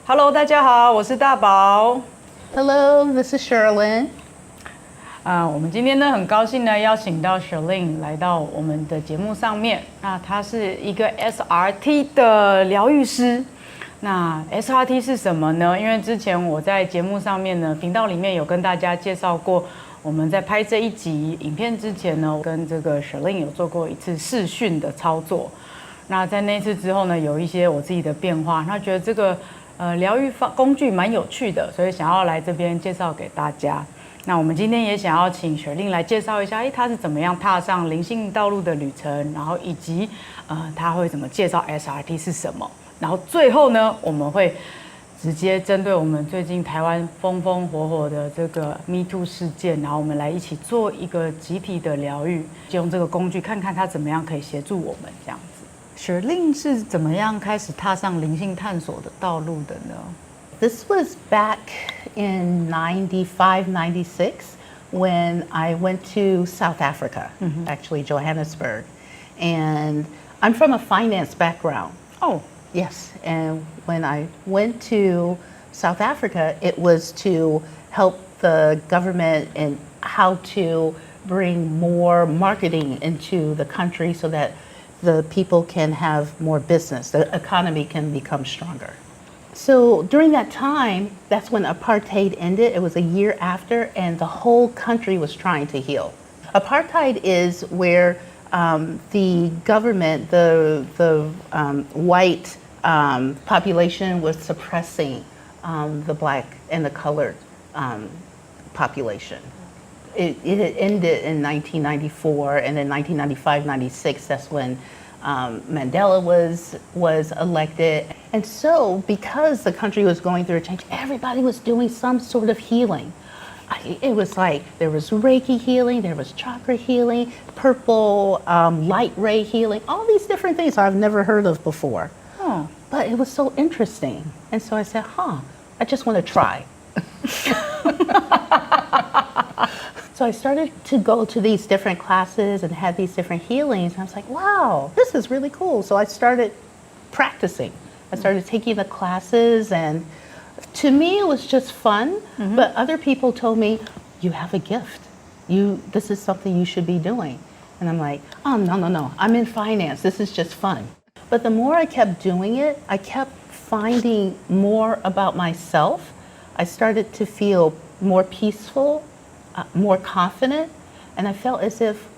Hello，大家好，我是大宝。Hello, this is Sherilyn. 我们今天呢很高兴呢邀请到 Sherilyn 来到我们的节目上面。那她是一个 SRT 的疗愈师。那 SRT 是什么呢？因为之前我在节目上面呢，频道里面有跟大家介绍过，我们在拍这一集影片之前呢，跟这个 Sherilyn 有做过一次视讯的操作。那在那次之后呢，有一些我自己的变化，他觉得这个疗愈工具蛮有趣的，所以想要来这边介绍给大家。那我们今天也想要请Sherilyn来介绍一下，她是怎么样踏上灵性道路的旅程，然后以及她会怎么介绍 SRT 是什么。然后最后呢，我们会直接针对我们最近台湾风风火火的这个 Me Too 事件，然后我们来一起做一个集体的疗愈，就用这个工具看看它怎么样可以协助我们这样子。Sherilyn是怎么样开始踏上灵性探索的道路的呢？ This was back in 95, 96 when I went to South Africa, actually Johannesburg. And I'm from a finance background. Oh, Yes, and when I went to South Africa, it was to help the government and how to bring more marketing into the country so that the people can have more business, the economy can become stronger. So during that time, that's when apartheid ended. It was a year after, and the whole country was trying to heal. Apartheid is where the government, the white population was suppressing the black and the colored population. It had ended in 1994, and then 1995, 96, that's when Mandela was elected. And so because the country was going through a change, everybody was doing some sort of healing. It was like there was Reiki healing, there was chakra healing, purple light ray healing, all these different things I've never heard of before. oh. But it was so interesting. And so I said, I just want to try. So I started to go to these different classes and had these different healings. And I was like, wow, this is really cool. So I started practicing. I started taking the classes, and to me it was just fun. But other people told me, you have a gift. This is something you should be doing. And I'm like, oh, no. I'm in finance. This is just fun. But the more I kept doing it, I kept finding more about myself. I started to feel more peaceful, more confident, and I felt as if,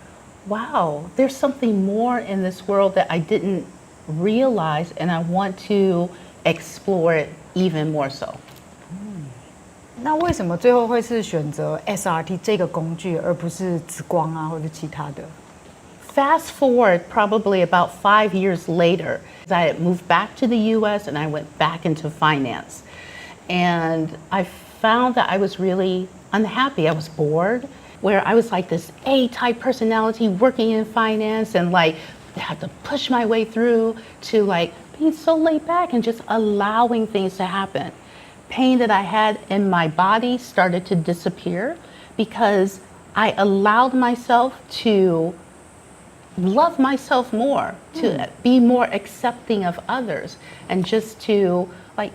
wow, there's something more in this world that I didn't realize, and I want to explore it even more so. 那为什么最后会是选择 SRT 这个工具，而不是紫光啊或者其他的？ Fast forward probably about 5 years later, I had moved back to the US and I went back into finance. And I found that I was really unhappy. I was bored, where I was like this A-type personality working in finance and like had to push my way through to like being so laid back and just allowing things to happen. Pain that I had in my body started to disappear because I allowed myself to love myself more, to be more accepting of others, and just to like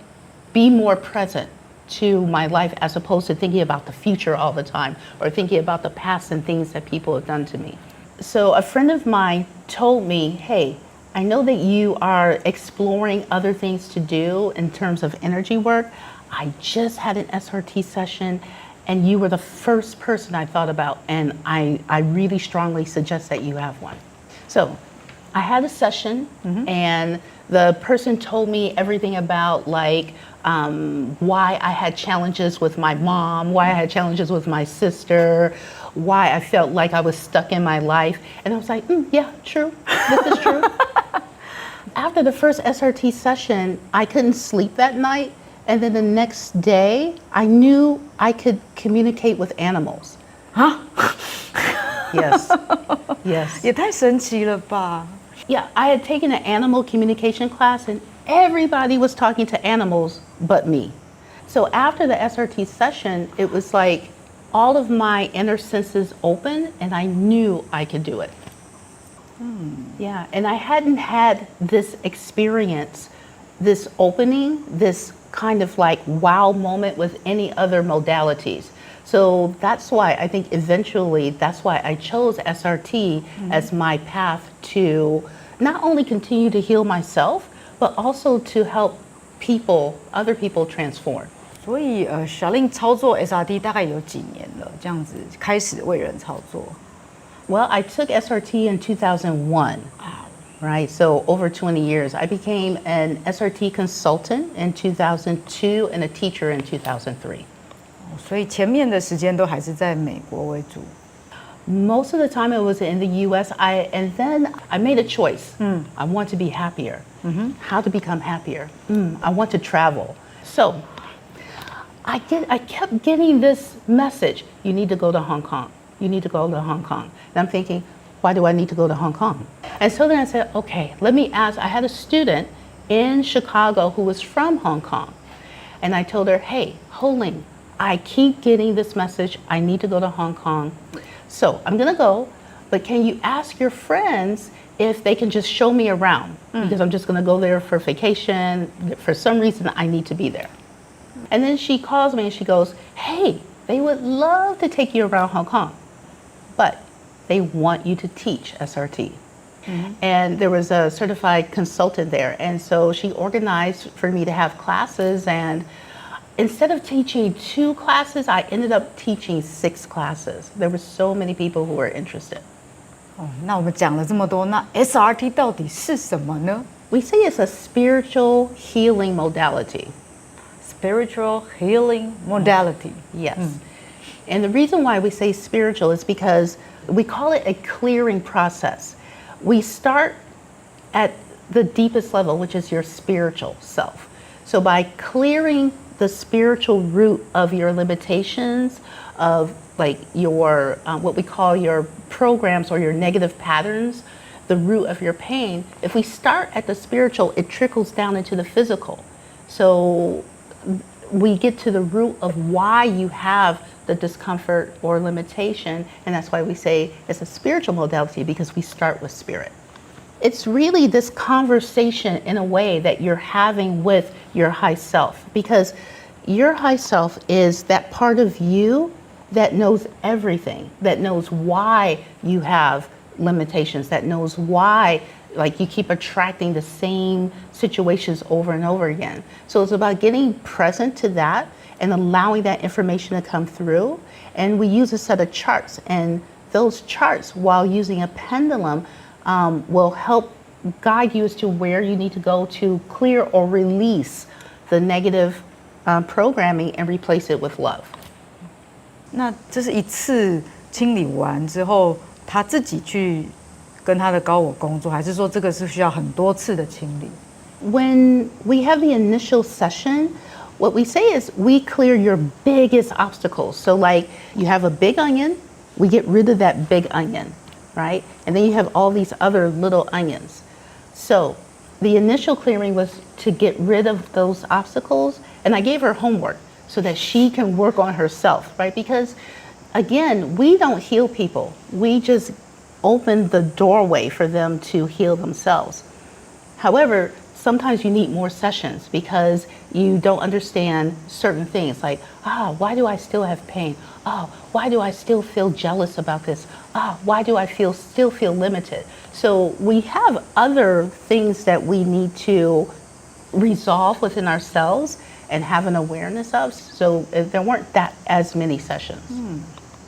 be more present to my life as opposed to thinking about the future all the time or thinking about the past and things that people have done to me. So a friend of mine told me, hey, I know that you are exploring other things to do in terms of energy work. I just had an SRT session and you were the first person I thought about, and I really strongly suggest that you have one. So I had a session, and the person told me everything about like why I had challenges with my mom, why I had challenges with my sister, why I felt like I was stuck in my life. And I was like, yeah, true, this is true. After the first SRT session, I couldn't sleep that night. And then the next day, I knew I could communicate with animals. Huh? Yes. Yes. 也太神奇了吧！ Yeah, I had taken an animal communication class and everybody was talking to animals but me. So after the SRT session, it was like all of my inner senses open and I knew I could do it. Yeah, and I hadn't had this experience this opening, this kind of like wow moment with any other modalities. So that's why I think eventually that's why I chose SRT as my path to not only continue to heal myself, but also to help people, other people transform. 所以Charlene 操作 SRT 大概有几年了，这样子开始为人操作。Well, I took SRT in 2001. Right, so over 20 years. I became an SRT consultant in 2002 and a teacher in 2003. 所以前面的时间都还是在美国为主。Most of the time it was in the US. And then I made a choice. I want to be happier. How to become happier? I want to travel. So I kept getting this message. You need to go to Hong Kong. You need to go to Hong Kong. And I'm thinking, why do I need to go to Hong Kong? And so then I said, okay, let me ask. I had a student in Chicago who was from Hong Kong. And I told her, hey, Ho-Ling, I keep getting this message. I need to go to Hong Kong. So I'm going to go, but can you ask your friends if they can just show me around? Because I'm just going to go there for vacation. For some reason, I need to be there. And then she calls me and she goes, hey, they would love to take you around Hong Kong, but they want you to teach SRT. And there was a certified consultant there. And so she organized for me to have classes. And instead of teaching 2 classes, I ended up teaching 6 classes. There were so many people who were interested. 那我们讲了这么多，那 SRT 到底是什么呢？ We say it's a spiritual healing modality. Spiritual healing modality. Yes. And the reason why we say spiritual is because we call it a clearing process. We start at the deepest level, which is your spiritual self. So by clearing the spiritual root of your limitations, of like your, what we call your programs or your negative patterns, the root of your pain, if we start at the spiritual, it trickles down into the physical. So we get to the root of why you have the discomfort or limitation, and that's why we say it's a spiritual modality, because we start with spirit. It's really this conversation in a way that you're having with your high self, because your high self is that part of you that knows everything, that knows why you have limitations, that knows why like you keep attracting the same situations over and over again. So it's about getting present to that and allowing that information to come through. And we use a set of charts, and those charts, while using a pendulum, will help guide you as to where you need to go to clear or release the negative programming and replace it with love. 那这是一次清理完之后，他自己去跟他的高我工作，还是说这个是需要很多次的清理？ When we have the initial session, what we say is we clear your biggest obstacles. So like you have a big onion, we get rid of that big onion, right? And then you have all these other little onions. So the initial clearing was to get rid of those obstacles, and I gave her homework so that she can work on herself, right? Because again, we don't heal people. We just open the doorway for them to heal themselves. However, sometimes you need more sessions because you don't understand certain things like, why do I still have pain? Why do I still feel jealous about this? Why do I still feel limited? So we have other things that we need to resolve within ourselves and have an awareness of. So there weren't as many sessions.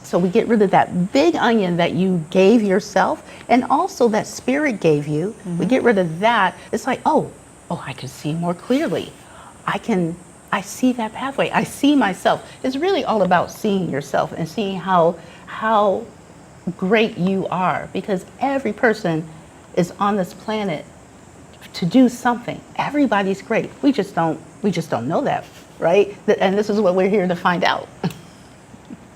So we get rid of that big onion that you gave yourself, and also that spirit gave you. We get rid of that. It's like, oh, I can see more clearly. I see that pathway. I see myself. It's really all about seeing yourself and seeing how great you are, because every person is on this planet to do something. Everybody's great. We just don't know that, right? And this is what we're here to find out.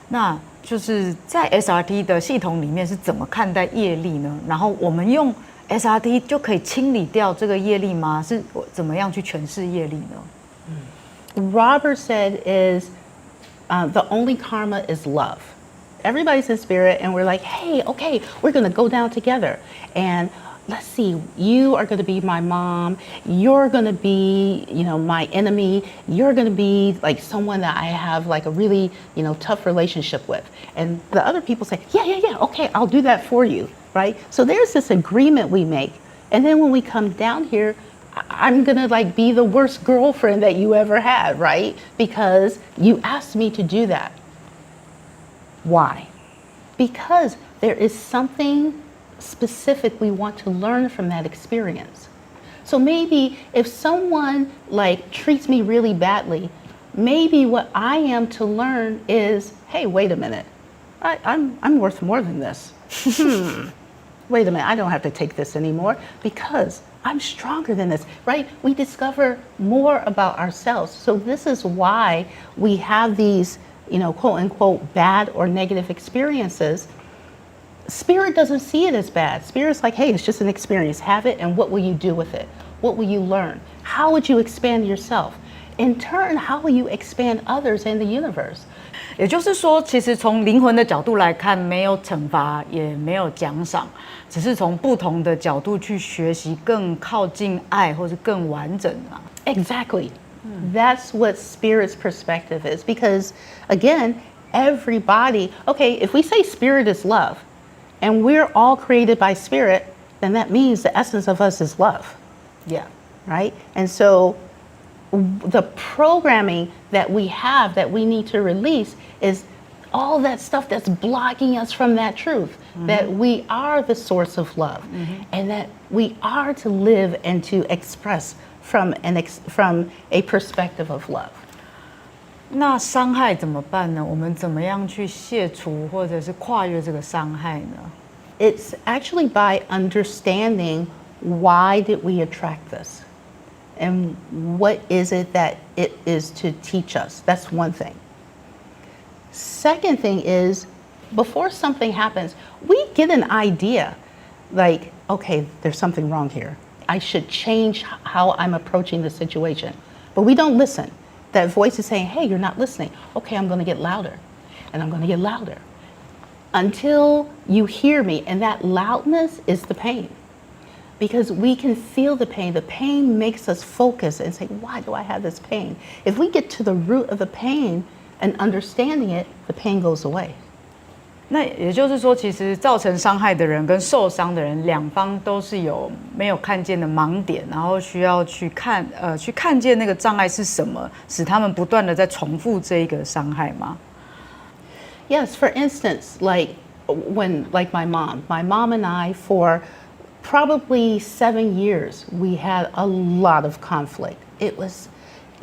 那就是在 SRT 的系统里面是怎么看待业力呢？然后我们用 SRT 就可以清理掉这个业力吗？是怎么样去诠释业力呢？ Robert said is the only karma is love. Everybody's in spirit, and we're like, hey, okay, we're going to go down together. And let's see, you are going to be my mom, you're going to be, my enemy, you're going to be like someone that I have like a really, tough relationship with. And the other people say, yeah, okay, I'll do that for you, right? So there's this agreement we make. And then when we come down here, I'm going to like be the worst girlfriend that you ever had, right? Because you asked me to do that. Why? Because there is something specific we want to learn from that experience. So maybe if someone like treats me really badly, maybe what I am to learn is, hey, wait a minute, I'm worth more than this. Wait a minute, I don't have to take this anymore because I'm stronger than this, right? We discover more about ourselves. So this is why we have these, quote unquote, bad or negative experiences. Spirit doesn't see it as bad. Spirit's like, hey, it's just an experience. Have it, and what will you do with it? What will you learn? How would you expand yourself? In turn, how will you expand others in the universe? 也就是说，其实从灵魂的角度来看，没有惩罚，也没有奖赏，只是从不同的角度去学习，更靠近爱，或是更完整啊。Exactly. That's what Spirit's perspective is. Because again, everybody, okay, if we say Spirit is love, and we're all created by Spirit, then that means the essence of us is love. Yeah. Right? And so the programming that we have that we need to release is all that stuff that's blocking us from that truth, that we are the source of love, and that we are to live and to express from a perspective of love. 那伤害怎么办呢？我们怎么样去卸除或者是跨越这个伤害呢？ It's actually by understanding why did we attract this? And what is it that it is to teach us? That's one thing. Second thing is, before something happens, we get an idea like, okay, there's something wrong here. I should change how I'm approaching the situation. But we don't listen. That voice is saying, hey, you're not listening. Okay, I'm going to get louder. And I'm going to get louder. Until you hear me. And that loudness is the pain. Because we can feel the pain. The pain makes us focus and say, why do I have this pain? If we get to the root of the pain and understanding it, the pain goes away. 那也就是说，其实造成伤害的人跟受伤的人，两方都是有没有看见的盲点，然后需要去看见那个障碍是什么，使他们不断的在重复这一个伤害吗？ Yes, for instance, like my mom and I, for probably 7 years, we had a lot of conflict.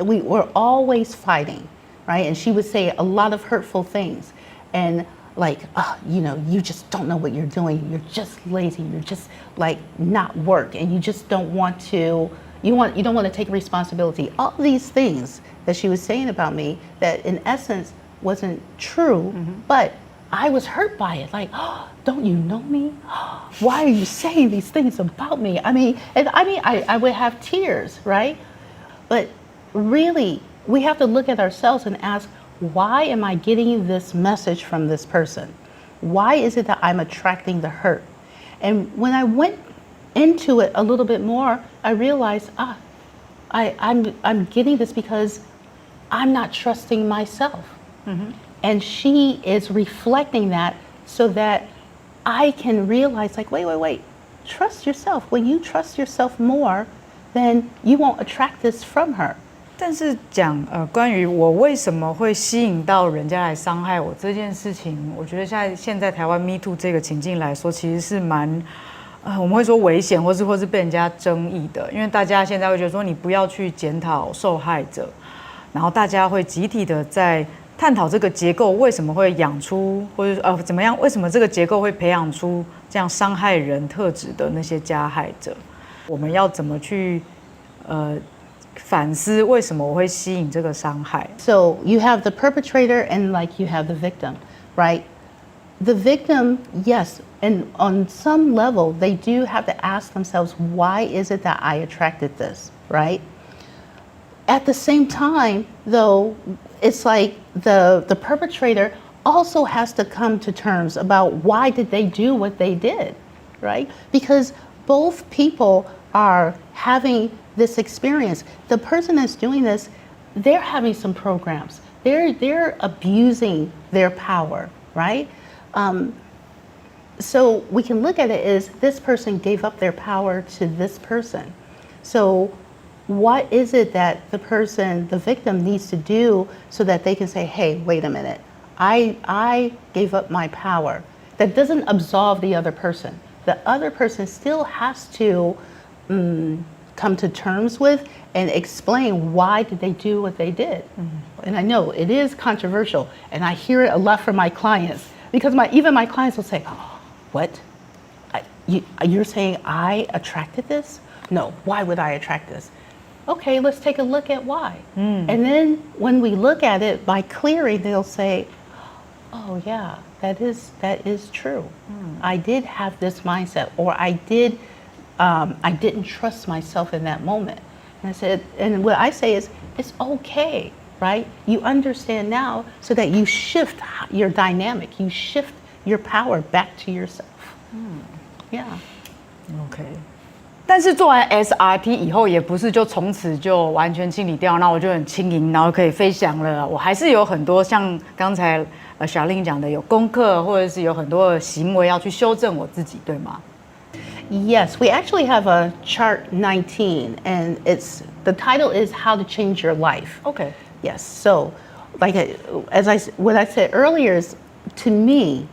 We were always fighting, right? And she would say a lot of hurtful things. And like, you just don't know what you're doing. You're just lazy. You're just like not work. And you just don't want to, you don't want to take responsibility. All these things that she was saying about me that in essence wasn't true, but I was hurt by it. Like, oh, don't you know me? Why are you saying these things about me? I would have tears, right? But really, we have to look at ourselves and ask, why am I getting this message from this person? Why is it that I'm attracting the hurt? And when I went into it a little bit more, I realized, I'm getting this because I'm not trusting myself. And she is reflecting that so that I can realize, like, wait, trust yourself. When you trust yourself more, then you won't attract this from her. 但是讲关于我为什么会吸引到人家来伤害我这件事情，我觉得现在台湾 Me Too 这个情境来说，其实是蛮我们会说危险，或是被人家争议的，因为大家现在会觉得说你不要去检讨受害者，然后大家会集体的在探讨这个结构为什么会养出，或者怎么样，为什么这个结构会培养出这样伤害人特质的那些加害者，我们要怎么去反思为什么我会吸引这个伤害。 So you have the perpetrator and like you have the victim, right? The victim, yes, and on some level they do have to ask themselves, why is it that I attracted this, right? At the same time, though, it's like the perpetrator also has to come to terms about why did they do what they did, right? Because both people are having this experience. The person that's doing this, they're having some programs. They're abusing their power, right? So we can look at it as this person gave up their power to this person. So what is it that the person, the victim, needs to do so that they can say, hey, wait a minute, I gave up my power. That doesn't absolve the other person. The other person still has to come to terms with and explain why did they do what they did. And I know it is controversial, and I hear it a lot from my clients, because even my clients will say, oh, what? You're saying I attracted this? No, why would I attract this? Okay, let's take a look at why. And then when we look at it by clearing, they'll say, oh yeah, that is true. I did have this mindset, or I didn't trust myself in that moment. And I said, and what I say is, it's okay, right? You understand now, so that you shift your dynamic, you shift your power back to yourself. Yeah. OK， 但是做完 SRT 以后，也不是就从此就完全清理掉，那我就很轻盈，然后可以飞翔了。我还是有很多像刚才Charlene讲的，有功课或者是有很多的行为要去修正我自己，对吗？ Yes, we actually have a chart 19, and the title is How to Change Your Life. OK. Yes, so what I said earlier is, to me,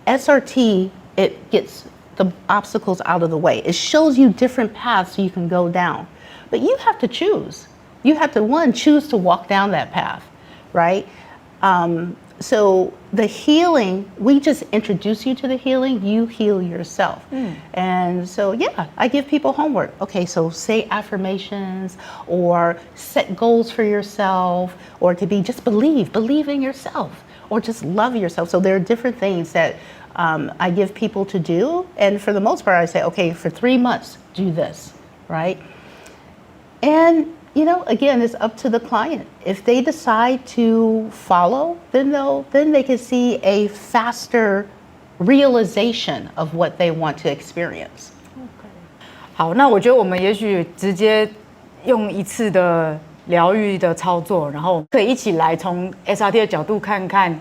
SRT, it gets the obstacles out of the way. It shows you different paths you can go down, but you have to choose. You have to, choose to walk down that path, right? So the healing, we just introduce you to the healing, you heal yourself. And so, yeah, I give people homework. Okay, so say affirmations, or set goals for yourself, or it could be just believe in yourself, or just love yourself. So there are different things that I give people to do. And for the most part, I say, okay, for 3 months, do this, right? And again, it's up to the client. If they decide to follow, then they can see a faster realization of what they want to experience. 好，那我觉得我们也许直接用一次的疗愈的操作，然后可以一起来从 SRT 的角度看看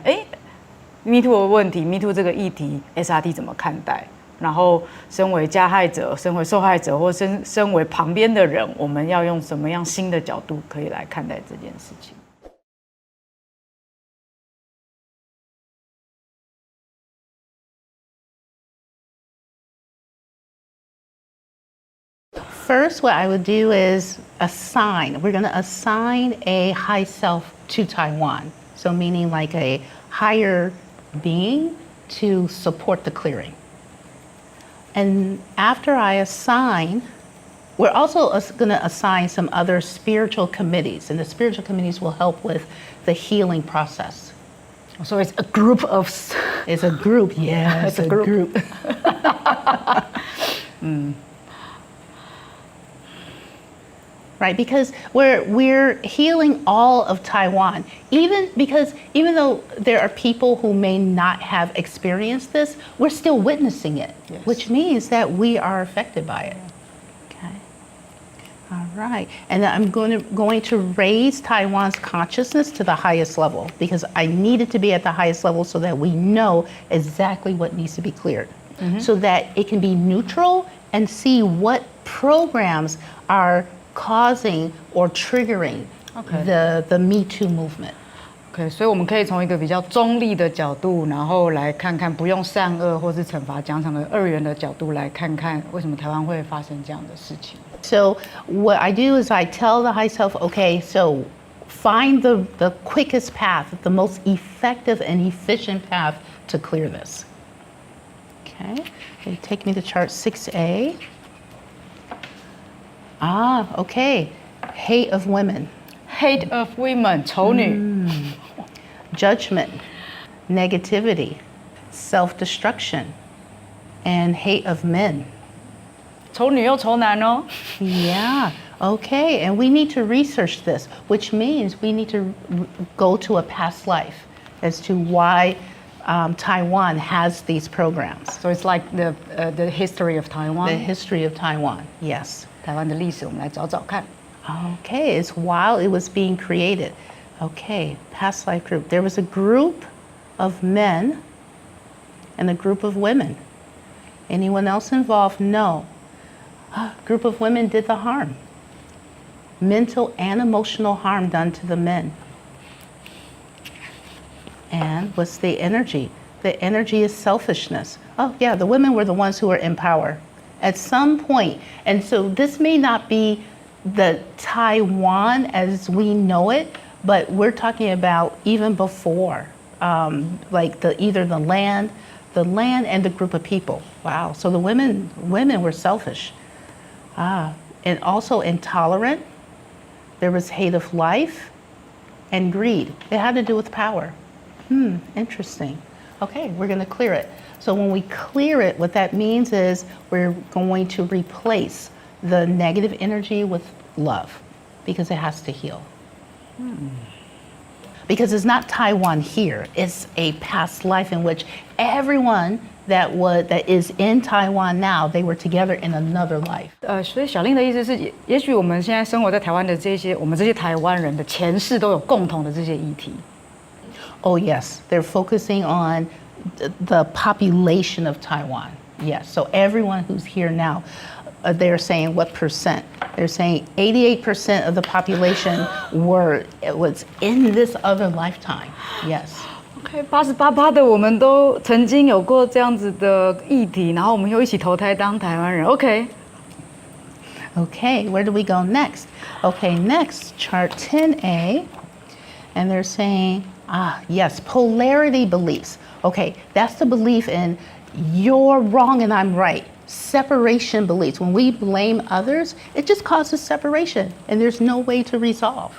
，Me Too 的问题 ，Me Too 这个议题 ，SRT 怎么看待？然后，身为加害者、身为受害者，或身为旁边的人，我们要用什么样新的角度可以来看待这件事情？ First, what I would do is assign. We're going to assign a high self to Taiwan. So meaning like a higher being to support the clearing. And after I assign, we're also going to assign some other spiritual committees, and the spiritual committees will help with the healing process. So it's a group of. It's a group, yeah. It's a group. Right, because we're healing all of Taiwan, even though there are people who may not have experienced this, we're still witnessing it, yes. Which means that we are affected by it. Okay, all right, and I'm going to raise Taiwan's consciousness to the highest level, because I need it to be at the highest level so that we know exactly what needs to be cleared, so that it can be neutral and see what programs are causing or triggering the Me Too movement. OK， 所以我们可以从一个比较中立的角度，然后来看看不用善恶或是惩罚奖赏的二元的角度来看看为什么台湾会发生这样的事情。So what I do is I tell the high self, okay, so find the quickest path, the most effective and efficient path to clear this. Okay, take me to chart 6A. Okay. Hate of women. Hate of women, 丑女。Judgment, negativity, self-destruction, and hate of men. 丑女又丑男哦。Yeah. Okay. And we need to research this, which means we need to go to a past life as to why Taiwan has these programs. So it's like the history of The Taiwan. history of Taiwan, yes. 台湾的历史，我们来找找看。 Okay, it's while it was being created. Okay, past life group. There was a group of men and a group of women. Anyone else involved? No. A group of women did the harm. Mental and emotional harm done to the men. And what's the energy? The energy is selfishness. Oh yeah, the women were the ones who were in power at some point. And so this may not be the Taiwan as we know it, but we're talking about even before, like either the land and the group of people. Wow, so the women were selfish. And also intolerant. There was hate of life and greed. It had to do with power. Interesting. Okay, we're gonna clear it. So when we clear it, what that means is we're going to replace the negative energy with love because it has to heal. Because it's not Taiwan here, it's a past life in which everyone that is in Taiwan now, they were together in another life. 所以小令的意思是，也许我们现在生活在台湾的我们这些台湾人的前世都有共同的这些议题。 Oh yes, they're focusing on the population of Taiwan. Yes, so everyone who's here now, they're saying what percent? They're saying 88% of the population was in this other lifetime. Yes. OK， 88%的我们都曾经有过这样子的议题，然后我们又一起投胎当台湾人。OK。 Okay, where do we go next? Okay, next, chart 10A. And they're saying, yes, polarity beliefs. Okay, that's the belief in you're wrong and I'm right. Separation beliefs. When we blame others, it just causes separation and there's no way to resolve.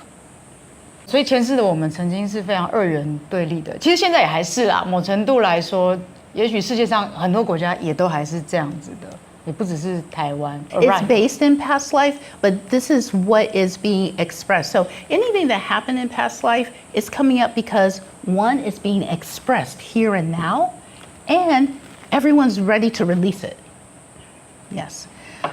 所以前世的我们曾经是非常二元对立的，其实现在也还是啦。某程度来说，也许世界上很多国家也都还是这样子的，也不只是台湾。It's based in past life, but this is what is being expressed. So anything that happened in past life is coming up because one is being expressed here and now, and everyone's ready to release it. Yes.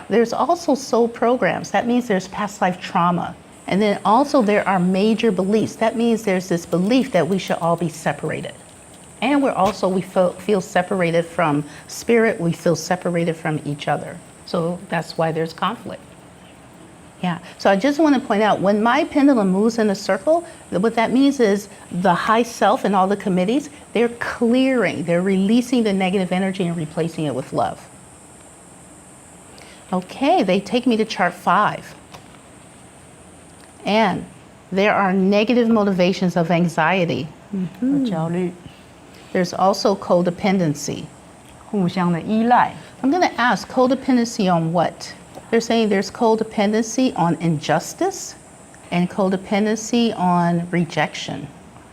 There's also soul programs. That means there's past life trauma. And then also there are major beliefs. That means there's this belief that we should all be separated. And we feel separated from spirit, we feel separated from each other. So that's why there's conflict. Yeah, so I just want to point out, when my pendulum moves in a circle, what that means is the high self and all the committees, they're clearing, they're releasing the negative energy and replacing it with love. Okay, they take me to chart 5. And there are negative motivations of anxiety. 焦虑， There's also codependency. 互相的依赖。 I'm going to ask, codependency on what? They're saying there's codependency on injustice and codependency on rejection.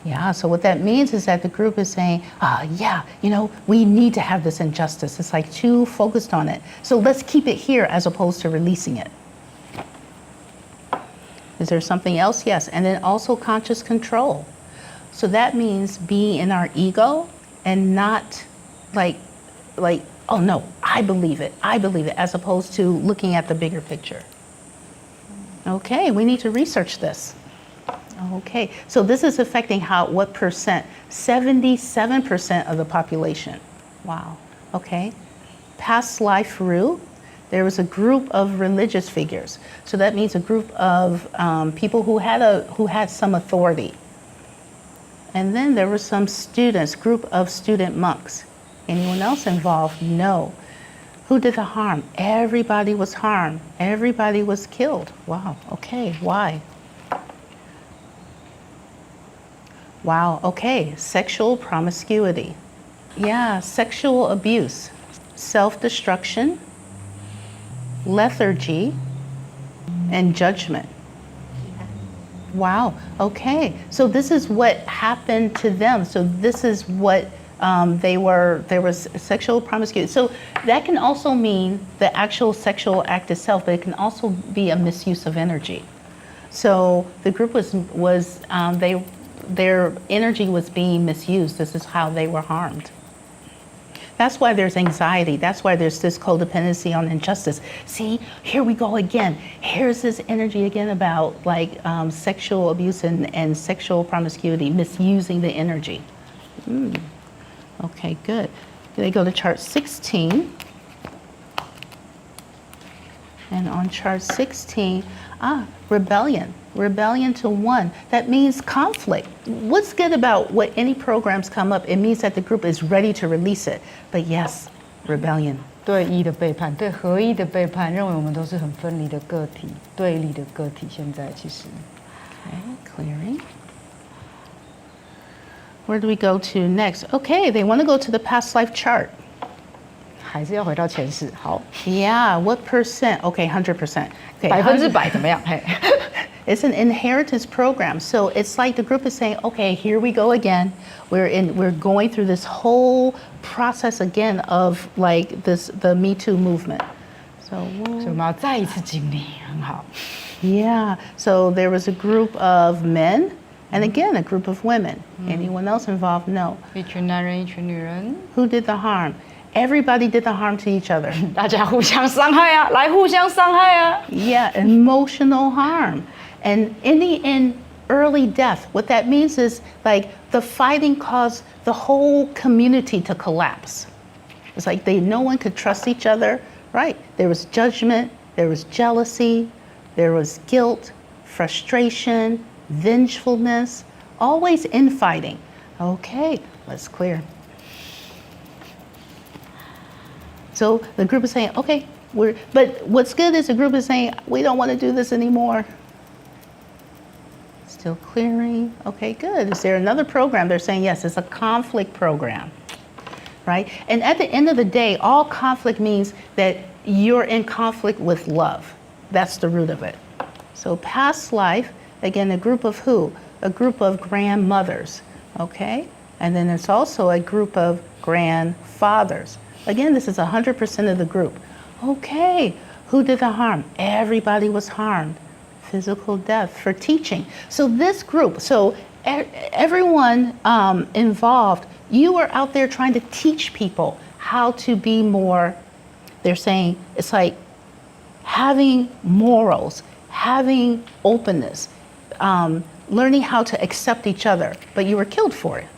Yeah, so what that means is that the group is saying, yeah, we need to have this injustice. It's like too focused on it. So let's keep it here as opposed to releasing it. Is there something else? Yes, and then also conscious control. So that means being in our ego and not like, oh no, I believe it, as opposed to looking at the bigger picture. Okay, we need to research this. Okay, so this is affecting what percent? 77% of the population. Wow, okay. Past life Ru, there was a group of religious figures. So that means a group of people who had some authority. And then there were some students, group of student monks. Anyone else involved? No. Who did the harm? Everybody was harmed. Everybody was killed. Wow, okay, why? Wow, okay, sexual promiscuity. Yeah, sexual abuse, self-destruction, lethargy, and judgment. Wow, okay, so this is what happened to them. So this is what there was sexual promiscuity. So that can also mean the actual sexual act itself, but it can also be a misuse of energy. So the group their energy was being misused. This is how they were harmed. That's why there's anxiety. That's why there's this codependency on injustice. See, here we go again. Here's this energy again about like sexual abuse and sexual promiscuity, misusing the energy. Okay, good. They go to chart 16. And on chart 16, rebellion. Rebellion to one. That means conflict. What's good about what any programs come up? It means that the group is ready to release it. But yes, rebellion. 对一的背叛，对合一的背叛，认为我们都是很分离的个体，对立的个体。现在其实 Okay, clearing. Where do we go to next? Okay, they want to go to the past life chart. 还是要回到前世。好， Yeah, what percent? Okay, 100%. Okay, 100%怎么样？嘿， It's an inheritance program. So it's like the group is saying, okay, here we go again. We're going through this whole process again of like the Me Too movement. So 所以我们要再一次经历，很好。 yeah. So there was a group of men and again a group of women. Anyone else involved? No. 一群男人，一群女人， Who did the harm? Everybody did the harm to each other. 大家互相伤害啊，来互相伤害啊。 Yeah, emotional harm. And in the end, early death. What that means is like the fighting caused the whole community to collapse. It's like no one could trust each other, right? There was judgment, there was jealousy, there was guilt, frustration, vengefulness, always infighting. Okay, let's clear. So the group is saying, okay, but what's good is the group is saying, we don't want to do this anymore. Still clearing. Okay, good. Is there another program? They're saying, yes, it's a conflict program, right? And at the end of the day, all conflict means that you're in conflict with love. That's the root of it. So past life, again, a group of who? A group of grandmothers, okay? And then there's also a group of grandfathers. Again, this is 100% of the group. Okay, who did the harm? Everybody was harmed. Physical death for teaching. So this group, so everyone involved, you were out there trying to teach people how to be more, they're saying, it's like having morals, having openness, learning how to accept each other, but you were killed for it.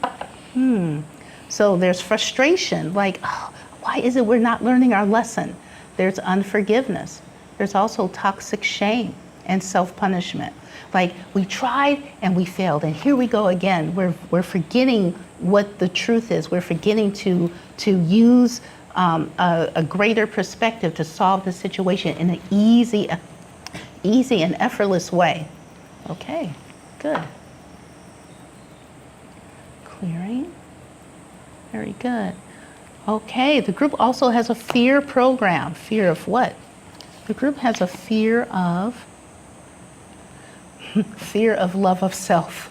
So there's frustration, like, oh, why is it we're not learning our lesson? There's unforgiveness. There's also toxic shame and self-punishment. Like we tried and we failed, and here we go again. We're forgetting what the truth is. We're forgetting to use a greater perspective to solve the situation in an easy and effortless way. Okay, good. Clearing. Very good. Okay, the group also has a fear program. Fear of what? The group has a fear of love of self.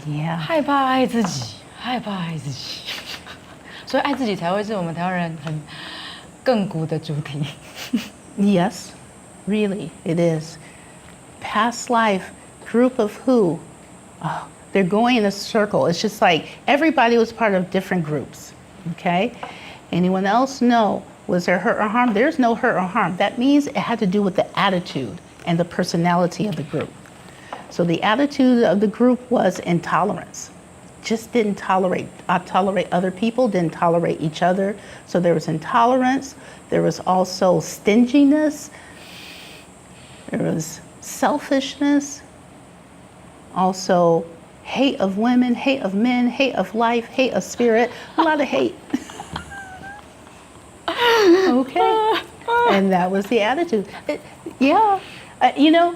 Yeah. 害怕爱自己，害怕爱自己，所以爱自己才会是我们台湾人很亘古的主题。 Yes, really, it is. Past life, group of who? Oh, they're going in a circle. It's just like everybody was part of different groups, okay? Anyone else? No. Was there hurt or harm? There's no hurt or harm. That means it had to do with the attitude and the personality of the group. So the attitude of the group was intolerance. Just didn't tolerate other people, didn't tolerate each other. So there was intolerance. There was also stinginess. There was selfishness. Also hate of women, hate of men, hate of life, hate of spirit, a lot of hate. Okay. And that was the attitude. Yeah. You know,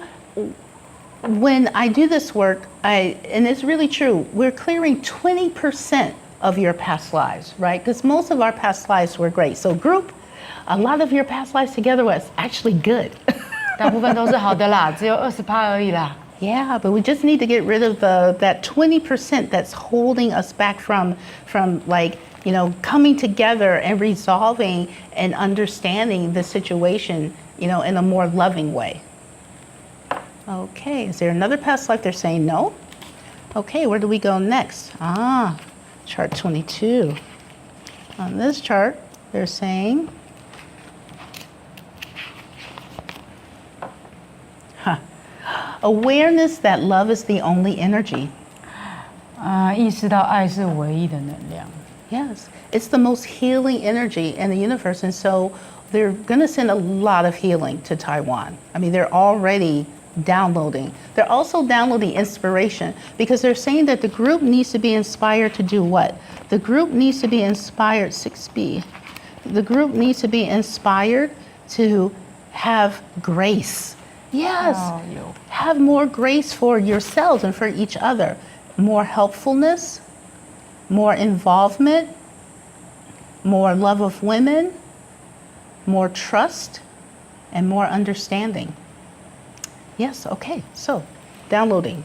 when I do this work, and it's really true, we're clearing 20% of your past lives, right? Because most of our past lives were great. So group, a lot of your past lives together was actually good. 大部分都是好的啦，只有20%而已啦。 Yeah, but we just need to get rid of that 20% that's holding us back from like, you know, coming together and resolving and understanding the situation, you know, in a more loving way. Okay, is there another past life they're saying no? Okay, where do we go next? Chart 22. On this chart, they're saying, awareness that love is the only energy. 意识到爱是唯一的能量。 Yes, it's the most healing energy in the universe. And so they're going to send a lot of healing to Taiwan. I mean, they're already downloading. They're also downloading inspiration because they're saying that the group needs to be inspired to do what? The group needs to be inspired, 6B. The group needs to be inspired to have grace. Yes, have more grace for yourselves and for each other. More helpfulness, more involvement, more love of women, more trust, and more understanding. Yes, okay, so downloading.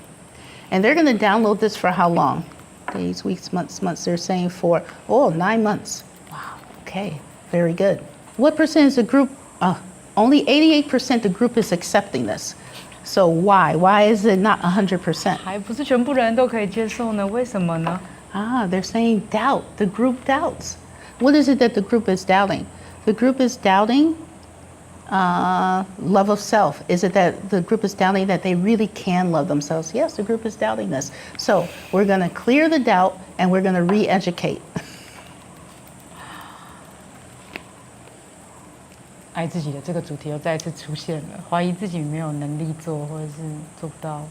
And they're going to download this for how long? Days, weeks, months. They're saying for, 9 months. Wow, okay, very good. What percentage of the group? Only 88% the group is accepting this. So why? Why is it not 100%? 还不是全部人都可以接受呢？为什么呢？ They're saying doubt. The group doubts. What is it that the group is doubting? The group is doubting love of self. Is it that the group is doubting that they really can love themselves? Yes, the group is doubting this. So we're going to clear the doubt and we're going to re-educate. 爱自己的这个主题又再一次出现了，怀疑自己没有能力做，或者是做不到。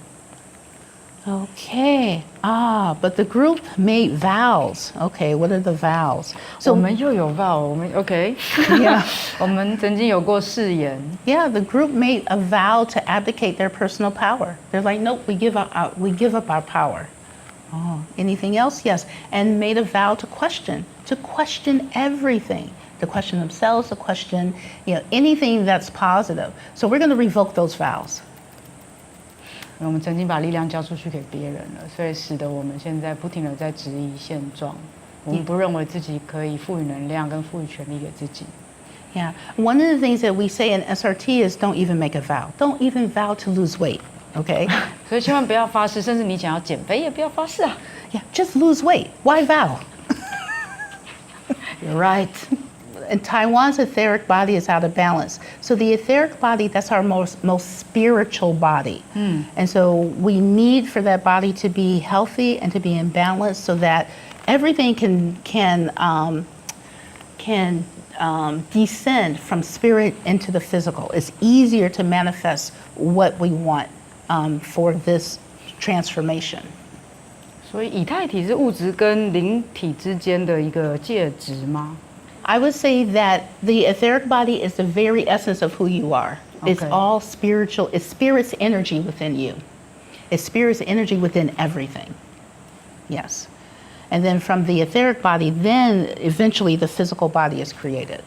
Okay. But the group made vows. Okay, what are the vows? 我们又有 vow， 我们 OK， Yeah. 我们曾经有过誓言。 Yeah, the group made a vow to abdicate their personal power. They're like, nope, we give up our power. Anything else? Yes. And made a vow to question everything. To question themselves, to question, anything that's positive. So we're going to revoke those vows. 我们曾经把力量交出去给别人了，所以使得我们现在不停地在质疑现状。我们不认为自己可以赋予能量跟赋予权利给自己。 Yeah. One of the things that we say in SRT is don't even make a vow. Don't even vow to lose weight. Okay? 所以千万不要发誓，甚至你想要减肥也不要发誓啊。 Yeah, just lose weight. Why vow? You're right. And Taiwan's etheric body is out of balance. So the etheric body, that's our most spiritual body. And so we need for that body to be healthy and to be in balance so that everything can descend from spirit into the physical. It's easier to manifest what we want for this transformation. 所以以太体是物质跟灵体之间的一个介质吗？ I would say that the etheric body is the very essence of who you are. It's Okay. all spiritual. It's spirit's energy within you. It's spirit's energy within everything. Yes. And then from the etheric body, then eventually the physical body is created.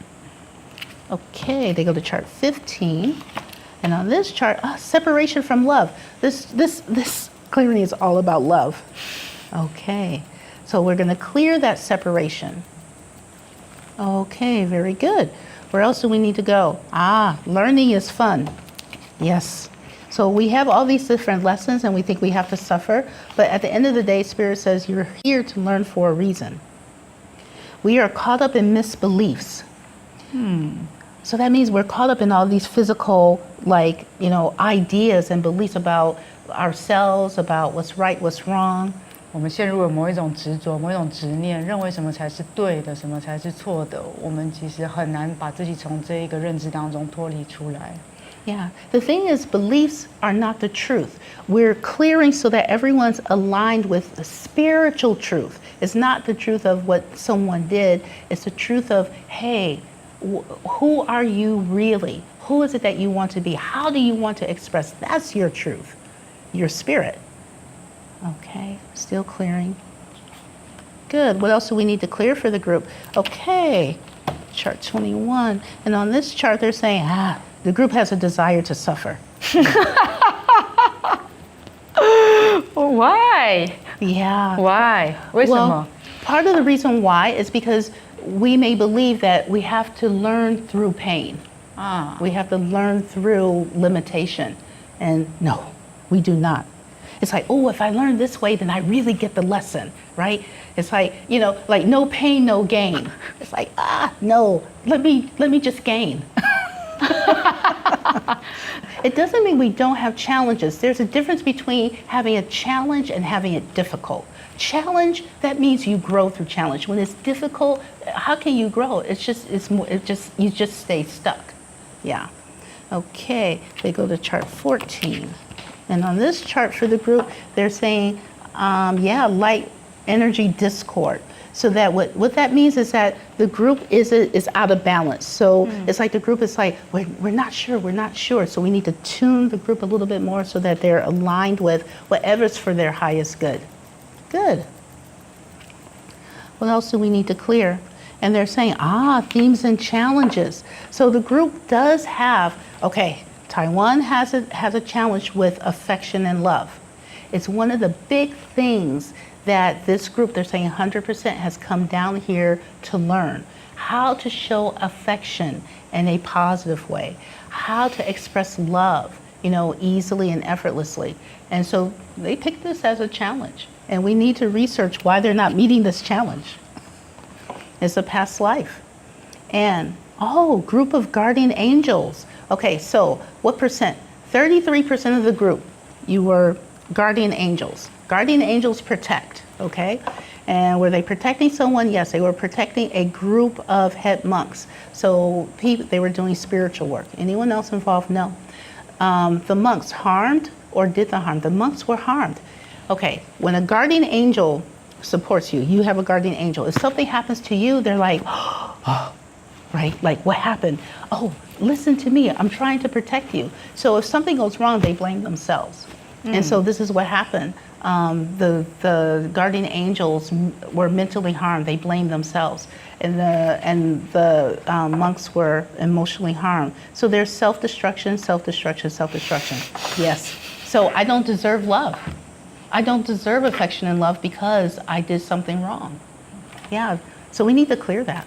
Okay, they go to chart 15. And on this chart, separation from love. This clearing is all about love. Okay, so we're going to clear that separation. Okay, very good. Where else do we need to go? Learning is fun. Yes. So we have all these different lessons and we think we have to suffer, but at the end of the day, Spirit says you're here to learn for a reason. We are caught up in misbeliefs. So that means we're caught up in all these physical, ideas and beliefs about ourselves, about what's right, what's wrong. 我们陷入了某一种执着、某一种执念，认为什么才是对的，什么才是错的。我们其实很难把自己从这一个认知当中脱离出来。Yeah, the thing is, beliefs are not the truth. We're clearing so that everyone's aligned with the spiritual truth. It's not the truth of what someone did. It's the truth of, hey, who are you really? Who is it that you want to be? How do you want to express? That's your truth, your spirit. Okay, still clearing. Good. What else do we need to clear for the group? Okay, chart 21. And on this chart, they're saying, the group has a desire to suffer. Why? Yeah. Why? 为什么？ Part of the reason why is because we may believe that we have to learn through pain. We have to learn through limitation. And no, we do not. It's like, oh, if I learn this way, then I really get the lesson, right? It's like, you know, like no pain, no gain. It's like, no, let me just gain. It doesn't mean we don't have challenges. There's a difference between having a challenge and having it difficult. Challenge, that means you grow through challenge. When it's difficult, how can you grow? You just stay stuck. Yeah. Okay, they go to chart 14. And on this chart for the group, they're saying, light energy discord. So that what that means is that the group is out of balance. So it's like the group is like, we're not sure. So we need to tune the group a little bit more so that they're aligned with whatever's for their highest good. Good. What else do we need to clear? And they're saying, themes and challenges. So the group does have, Taiwan has a challenge with affection and love. It's one of the big things that this group, they're saying 100% has come down here to learn how to show affection in a positive way, how to express love, easily and effortlessly. And so they picked this as a challenge. And we need to research why they're not meeting this challenge. It's a past life. And, group of guardian angels. Okay, so what percent? 33% of the group, you were guardian angels. Guardian angels protect, okay? And were they protecting someone? Yes, they were protecting a group of head monks. So they were doing spiritual work. Anyone else involved? No. The monks harmed or did the harm? The monks were harmed. Okay, when a guardian angel supports you, you have a guardian angel. If something happens to you, they're like, right? Like, what happened? Oh, listen to me. I'm trying to protect you. So if something goes wrong, they blame themselves. And so this is what happened. The guardian angels were mentally harmed. They blamed themselves. And the monks were emotionally harmed. So there's self-destruction, self-destruction, self-destruction. Yes. So I don't deserve love. I don't deserve affection and love because I did something wrong. Yeah, so we need to clear that.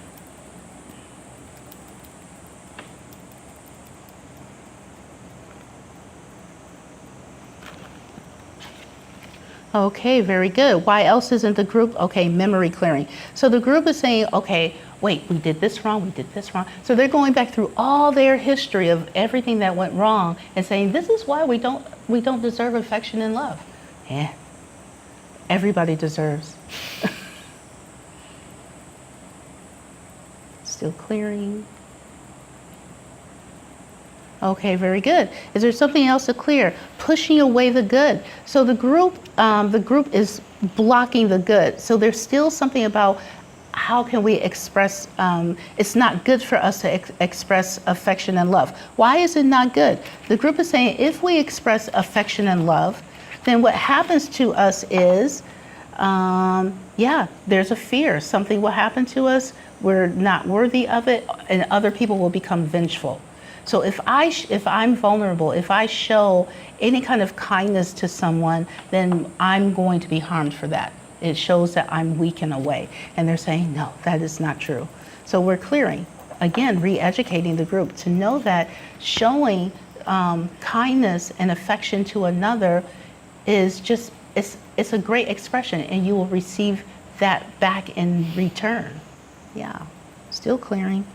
Okay, very good. Why else isn't the group? Okay, memory clearing. So the group is saying, okay, wait, we did this wrong, we did this wrong. So they're going back through all their history of everything that went wrong and saying, this is why we don't deserve affection and love. Yeah, everybody deserves. Still clearing. Okay, very good. Is there something else to clear? Pushing away the good. So the group is blocking the good. So there's still something about how can we express, it's not good for us to express affection and love. Why is it not good? The group is saying if we express affection and love, then what happens to us is, there's a fear. Something will happen to us, we're not worthy of it, and other people will become vengeful. So if I'm vulnerable, if I show any kind of kindness to someone, then I'm going to be harmed for that. It shows that I'm weak in a way. And they're saying, no, that is not true. So we're clearing, again, re-educating the group to know that showing kindness and affection to another is just, it's a great expression, and you will receive that back in return. Yeah, still clearing.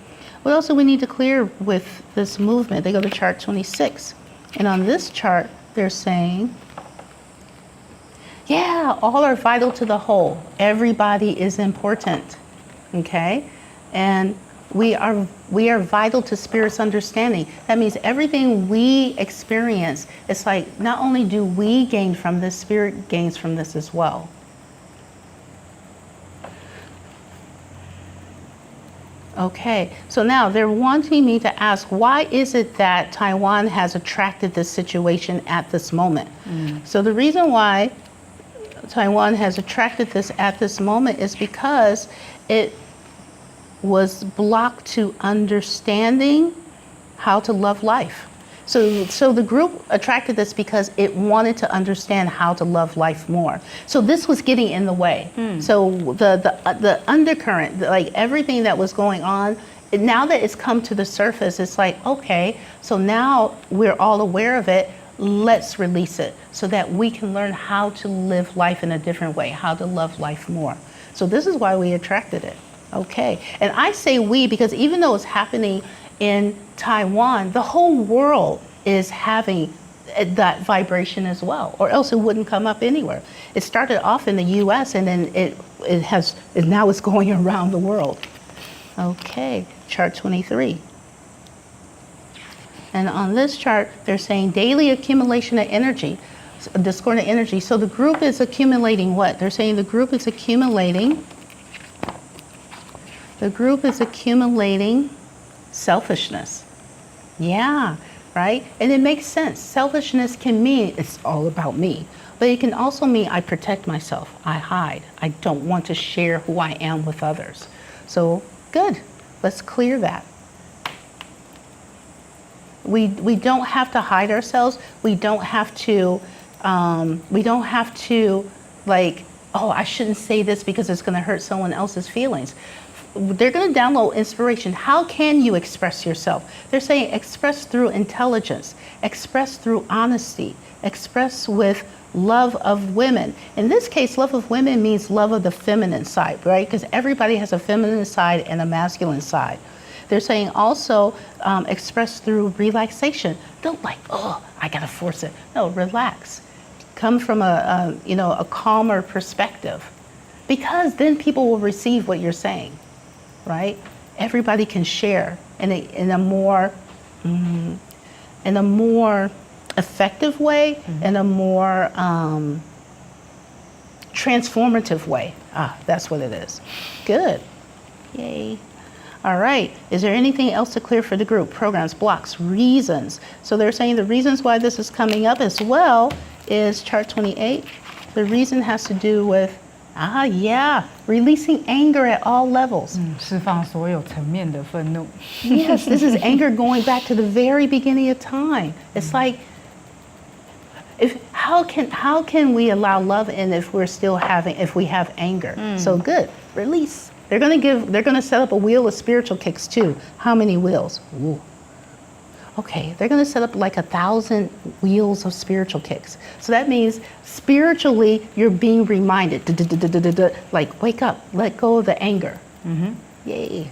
What else do we need to clear with this movement? They go to chart 26. And on this chart, they're saying, all are vital to the whole. Everybody is important, okay? And we are vital to Spirit's understanding. That means everything we experience, it's like not only do we gain from this, Spirit gains from this as well. Okay, so now they're wanting me to ask, why is it that Taiwan has attracted this situation at this moment? So the reason why Taiwan has attracted this at this moment is because it was blocked to understanding how to love life. So the group attracted this because it wanted to understand how to love life more. So this was getting in the way. So the undercurrent, like everything that was going on, now that it's come to the surface, it's like, okay, so now we're all aware of it. let's release it so that we can learn how to live life in a different way, how to love life more. So this is why we attracted it. Okay. And I say we because even though it's happening in Taiwan, the whole world is having that vibration as well, or else it wouldn't come up anywhere. It started off in the US and then now it's going around the world. Okay, chart 23. And on this chart, they're saying daily accumulation of energy, discordant energy. So the group is accumulating what? They're saying the group is accumulating selfishness. Yeah, right? And it makes sense. Selfishness can mean it's all about me, but it can also mean I protect myself, I hide, I don't want to share who I am with others. So good, let's clear that. We don't have to hide ourselves. We don't have to like, oh, I shouldn't say this because it's gonna hurt someone else's feelings. They're going to download inspiration. How can you express yourself? They're saying express through intelligence, express through honesty, express with love of women. In this case, love of women means love of the feminine side, right? Because everybody has a feminine side and a masculine side. They're saying also express through relaxation. Don't like, oh, I got to force it. No, relax. Come from a calmer perspective, because then people will receive what you're saying. Right? Everybody can share in a more effective way, in a more transformative way. That's what it is. Good. Yay. All right. Is there anything else to clear for the group? Programs, blocks, reasons. So they're saying the reasons why this is coming up as well is chart 28. The reason has to do with releasing anger at all levels. 释放所有层面的愤怒。Yes, this is anger going back to the very beginning of time. It's like, how can we allow love in if we have anger? So good, release. They're gonna set up a wheel of spiritual kicks too. How many wheels? Ooh. Okay, they're going to set up like 1,000 wheels of spiritual kicks. So that means spiritually you're being reminded, like wake up, let go of the anger. Yay.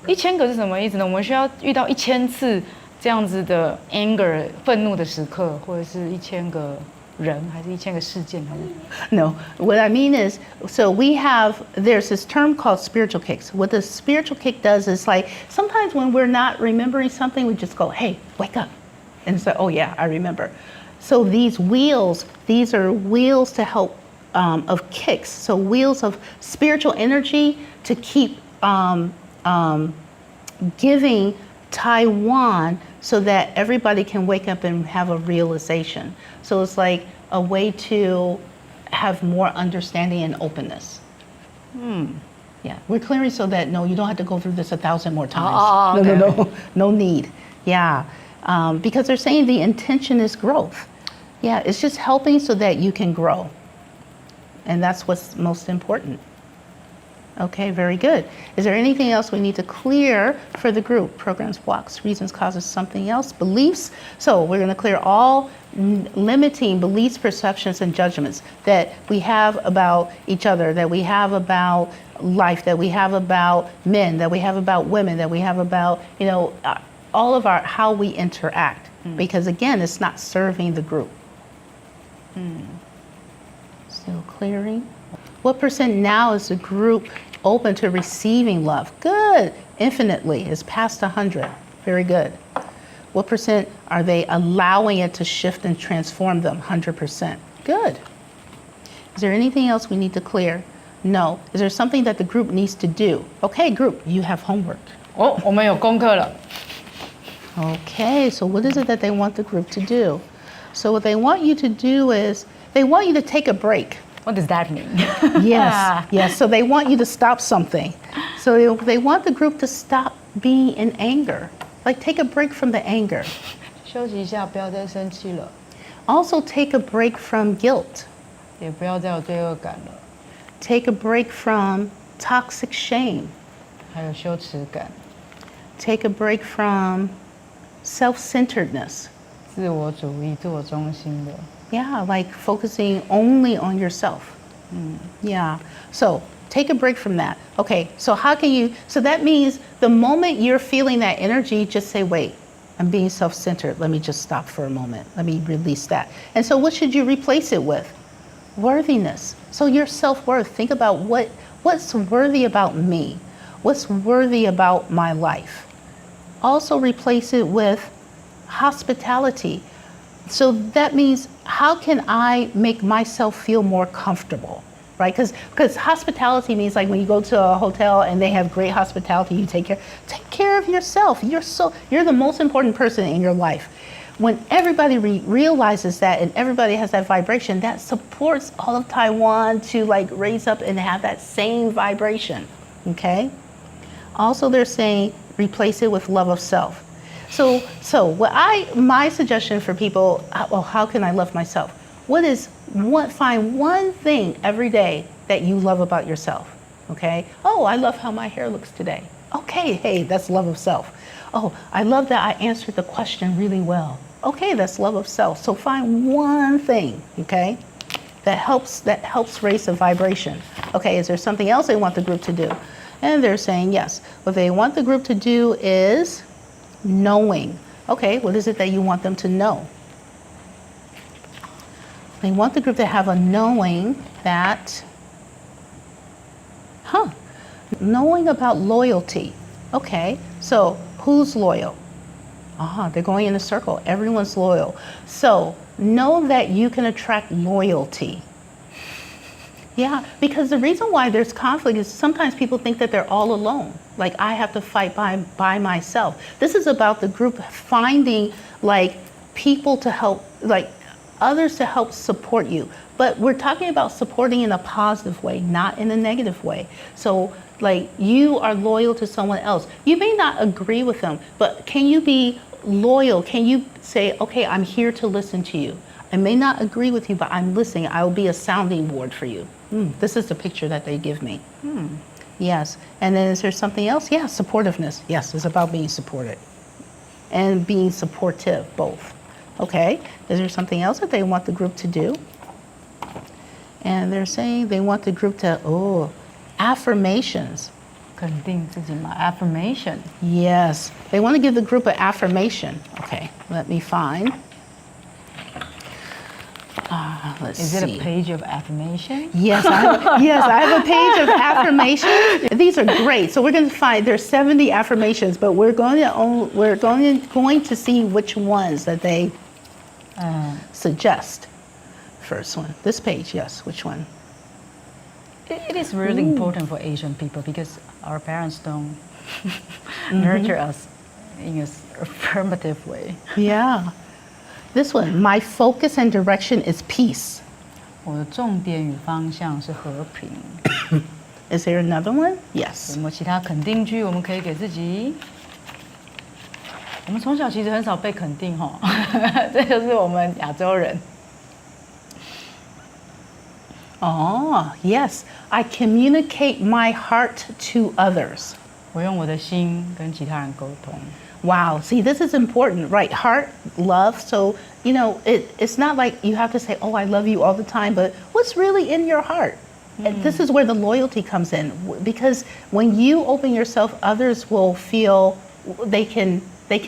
1000个是什么意思呢？我们需要遇到1000次这样子的 anger 愤怒的时刻，或者是1000个人，还是1000个事件？ No, what I mean is, so there's this term called spiritual kicks. What the spiritual kick does is like, sometimes when we're not remembering something, we just go, hey, wake up. And say, oh yeah, I remember. So these are wheels to help, of kicks. So wheels of spiritual energy to keep giving Taiwan so that everybody can wake up and have a realization. So it's like a way to have more understanding and openness. Yeah, we're clearing so that no, you don't have to go through this 1,000 more times. Okay. No need. Yeah, because they're saying the intention is growth. Yeah, it's just helping so that you can grow. And that's what's most important. Okay, very good. Is there anything else we need to clear for the group? Programs, blocks, reasons, causes, something else, beliefs. So we're going to clear all limiting beliefs, perceptions, and judgments that we have about each other, that we have about life, that we have about men, that we have about women, that we have about, all of how we interact. Because again, it's not serving the group. Still clearing. What percent now is the group open to receiving love? Good. Infinitely. It's past 100. Very good. What percent are they allowing it to shift and transform them? 100%. Good. Is there anything else we need to clear? No. Is there something that the group needs to do? Okay, group, you have homework. 我们有功课了。 Okay, so what is it that they want the group to do? So what they want you to do is, they want you to take a break. What does that mean? Yes. So they want you to stop something. So they want the group to stop being in anger. Like take a break from the anger. 休息一下，不要再生气了， Also take a break from guilt. 也不要再有罪恶感了， Take a break from toxic shame. 还有羞耻感， Take a break from self-centeredness. 自我主义、自我中心的。Yeah, like focusing only on yourself. Yeah. So take a break from that. Okay, so how can you, so that means the moment you're feeling that energy, just say, wait, I'm being self-centered. Let me just stop for a moment. Let me release that. And so what should you replace it with? Worthiness. So your self-worth, think about what's worthy about me? What's worthy about my life? Also replace it with hospitality. So that means, how can I make myself feel more comfortable, right? Because hospitality means, like, when you go to a hotel and they have great hospitality, you take care of yourself. You're the most important person in your life. When everybody realizes that and everybody has that vibration, that supports all of Taiwan to, like, raise up and have that same vibration, okay? Also, they're saying replace it with love of self. So my suggestion for people, well, how can I love myself? Find one thing every day that you love about yourself, okay? Oh, I love how my hair looks today. Okay, hey, that's love of self. Oh, I love that I answered the question really well. Okay, that's love of self. So find one thing, okay, that helps raise the vibration. Okay, is there something else they want the group to do? And they're saying yes. What they want the group to do is knowing. Okay, what is it that you want them to know? They want the group to have a knowing that, knowing about loyalty. Okay, so who's loyal? They're going in a circle. Everyone's loyal. So know that you can attract loyalty. Yeah, because the reason why there's conflict is sometimes people think that they're all alone. Like, I have to fight by myself. This is about the group finding, like, people to help, like, others to help support you. But we're talking about supporting in a positive way, not in a negative way. So, like, you are loyal to someone else. You may not agree with them, but can you be loyal? Can you say, okay, I'm here to listen to you. I may not agree with you, but I'm listening. I will be a sounding board for you. This is the picture that they give me. Yes. And then is there something else? Yeah, supportiveness. Yes, it's about being supported and being supportive, both. Okay. Is there something else that they want the group to do? And they're saying they want the group to, affirmations. 肯定自己嘛 affirmation. Yes. They want to give the group an affirmation. Okay, let me find. Let's see. Is it a page of affirmation? Yes, I have a page of affirmations. These are great. So we're going to find, there's 70 affirmations, but we're going to see which ones that they suggest. First one, this page, yes, which one? It is really important for Asian people because our parents don't nurture us in an affirmative way. Yeah. This one, my focus and direction is peace. 我的重点与方向是和平。 Is there another one? Yes. 有没有其他肯定句我们可以给自己？我们从小其实很少被肯定哈，这就是我们亚洲人。 Oh, yes. I communicate my heart to others. 我用我的心跟其他人沟通。 Wow. See, this is important, right? Heart, love. So, you know, it's not like you have to say, oh, I love you all the time, but what's really in your heart? And this is where the loyalty comes in. Because when you open yourself, others will feel they can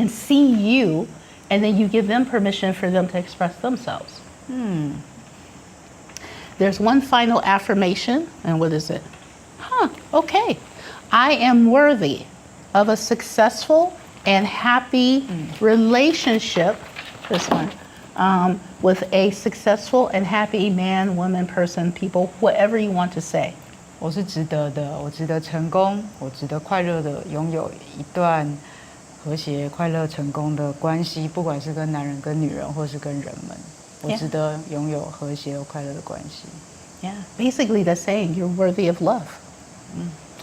see you, and then you give them permission for them to express themselves. There's one final affirmation, and what is it? Okay. I am worthy of a successful and happy relationship, this one, with a successful and happy man, woman, person, people, whatever you want to say. 我是值得的，我值得成功，我值得快乐的拥有一段和谐、快乐、成功的关系，不管是跟男人、跟女人，或是跟人们，我值得拥有和谐、快乐的关系。 Yeah, basically that's saying you're worthy of love.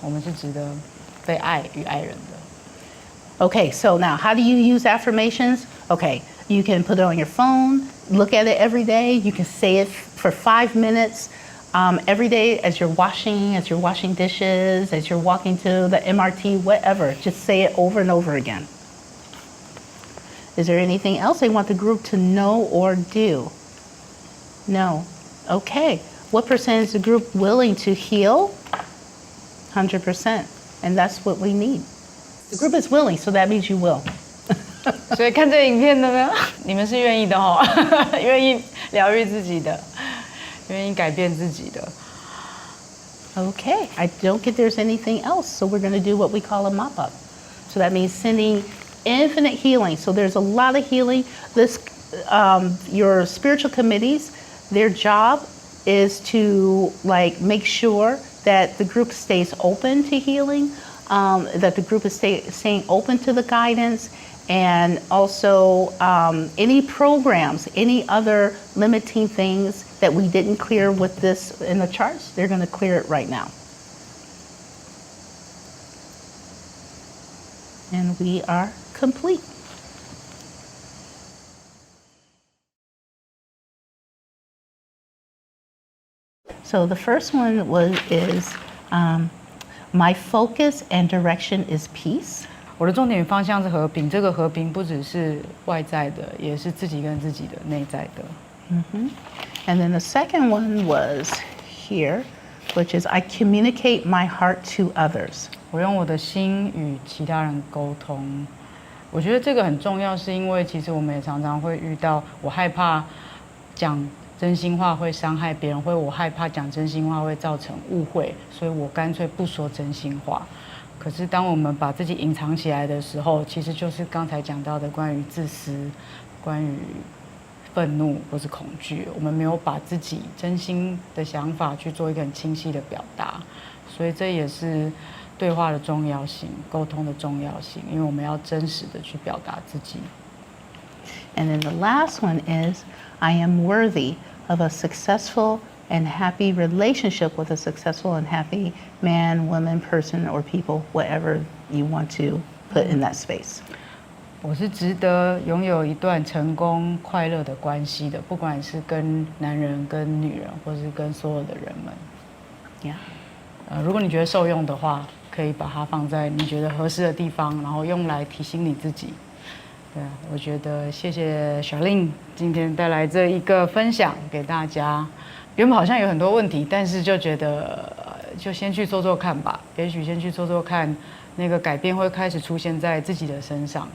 我们是值得被爱与爱人的。 Okay, so now how do you use affirmations? Okay, you can put it on your phone, look at it every day. You can say it for 5 minutes every day as you're washing dishes, as you're walking to the MRT, whatever. Just say it over and over again. Is there anything else they want the group to know or do? No. Okay. What percent is the group willing to heal? 100%. And that's what we need. The group is willing, so that means you will. 所以看这个影片的呢，你们是愿意的哦，愿意疗愈自己的，愿意改变自己的。Okay, I don't think there's anything else, so we're going to do what we call a mop-up. So that means sending infinite healing. So there's a lot of healing. Your spiritual committees, their job is to make sure that the group stays open to healing, that the group is staying open to the guidance, and also any programs, any other limiting things that we didn't clear with this in the charts, they're going to clear it right now. And we are complete. So the first one is my focus and direction is peace. 我的重点与方向是和平，这个和平不只是外在的，也是自己跟自己的内在的。And then the second one was here, which is I communicate my heart to others. 我用我的心与其他人沟通。我觉得这个很重要，是因为其实我们也常常会遇到，我害怕讲真心话会伤害别人，我害怕讲真心话会造成误会，所以我干脆不说真心话。可是当我们把自己隐藏起来的时候，其实就是刚才讲到的关于自私、关于愤怒或是恐惧，我们没有把自己真心的想法去做一个很清晰的表达，所以这也是对话的重要性、沟通的重要性，因为我们要真实的去表达自己。And then the last one is I am worthy of a successful and happy relationship with a successful and happy man, woman, person, or people, whatever you want to put in that space. 我是值得拥有一段成功快乐的关系的，不管是跟男人、跟女人，或是跟所有的人们。Yeah. 如果你觉得受用的话，可以把它放在你觉得合适的地方，然后用来提醒你自己。对，我觉得谢谢Charlene今天带来这一个分享给大家。原本好像有很多问题，但是就觉得就先去做做看吧。也许先去做做看，那个改变会开始出现在自己的身上。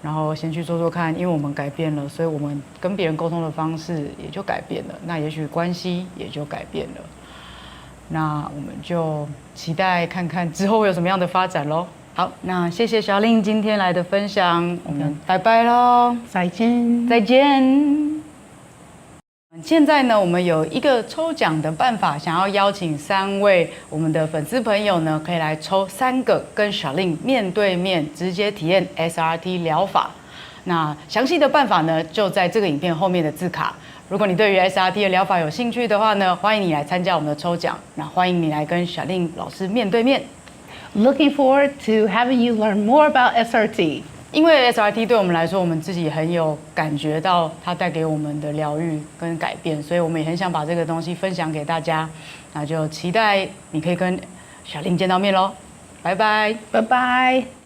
然后先去做做看，因为我们改变了，所以我们跟别人沟通的方式也就改变了。那也许关系也就改变了。那我们就期待看看之后会有什么样的发展咯。好，那谢谢Charlene今天来的分享，我们拜拜咯。再见。再见。现在呢，我们有一个抽奖的办法，想要邀请3位我们的粉丝朋友呢，可以来抽3个跟Charlene面对面直接体验 SRT 疗法。那详细的办法呢，就在这个影片后面的字卡。如果你对于 SRT 的疗法有兴趣的话呢，欢迎你来参加我们的抽奖。那欢迎你来跟Charlene老师面对面。Looking forward to having you learn more about SRT. 因为 SRT 对我们来说，我们自己很有感觉到它带给我们的疗愈跟改变，所以我们也很想把这个东西分享给大家。那就期待你可以跟Charlene见到面咯，拜拜，拜拜。